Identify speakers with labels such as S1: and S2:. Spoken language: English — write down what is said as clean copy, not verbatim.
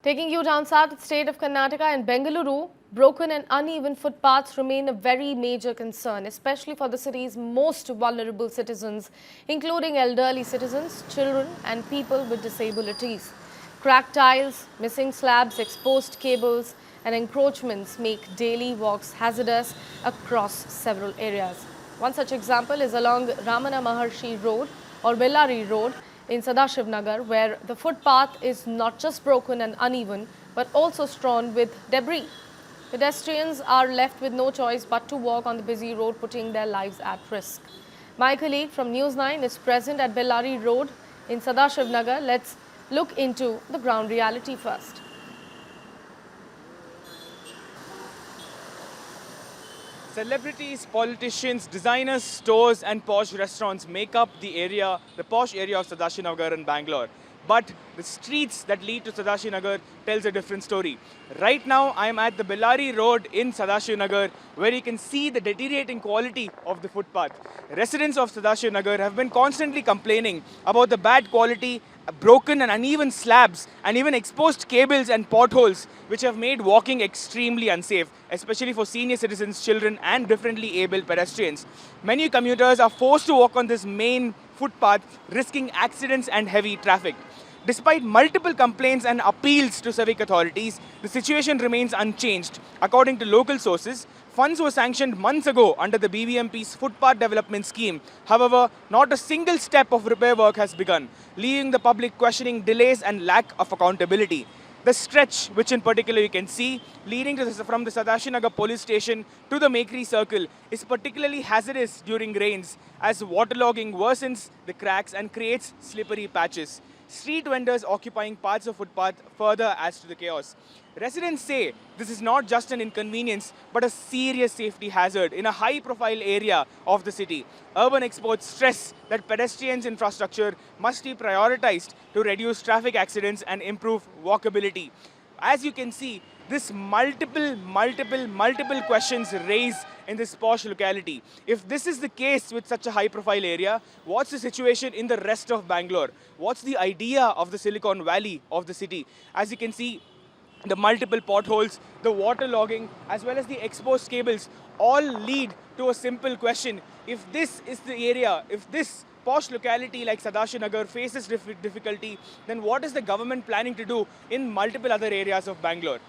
S1: Taking you down south to the state of Karnataka and Bengaluru, broken and uneven footpaths remain a very major concern, especially for the city's most vulnerable citizens, including elderly citizens, children and people with disabilities. Cracked tiles, missing slabs, exposed cables and encroachments make daily walks hazardous across several areas. One such example is along Ramana Maharshi Road or Bellary Road in Sadashiv Nagar, where the footpath is not just broken and uneven, but also strewn with debris. Pedestrians are left with no choice but to walk on the busy road, putting their lives at risk. My colleague from News 9 is present at Bellary Road in Sadashiv Nagar. Let's look into the ground reality first.
S2: Celebrities, politicians, designers, stores and posh restaurants make up the posh area of Sadashinagar in Bangalore. But the streets that lead to Sadashinagar tells a different story. Right now, I am at the Bellary Road in Sadashinagar, where you can see the deteriorating quality of the footpath. Residents of Sadashinagar have been constantly complaining about the bad quality, broken and uneven slabs, and even exposed cables and potholes, which have made walking extremely unsafe, especially for senior citizens, children, and differently abled pedestrians. Many commuters are forced to walk on this main footpath, risking accidents and heavy traffic. Despite multiple complaints and appeals to civic authorities, the situation remains unchanged. According to local sources, funds were sanctioned months ago under the BBMP's footpath development scheme. However, not a single step of repair work has begun, leaving the public questioning delays and lack of accountability. The stretch, which in particular you can see, leading from the Sadashinagar police station to the Mekri circle, is particularly hazardous during rains as waterlogging worsens the cracks and creates slippery patches. Street vendors occupying parts of footpath further adds to the chaos. Residents say this is not just an inconvenience, but a serious safety hazard in a high-profile area of the city. Urban experts stress that pedestrians' infrastructure must be prioritized to reduce traffic accidents and improve walkability. As you can see, this multiple questions raise in this posh locality. If this is the case with such a high-profile area, what's the situation in the rest of Bangalore? What's the idea of the Silicon Valley of the city? As you can see, the multiple potholes, the water logging, as well as the exposed cables all lead to a simple question. If this is the area, if this posh locality like Sadashinagar faces difficulty, then what is the government planning to do in multiple other areas of Bangalore?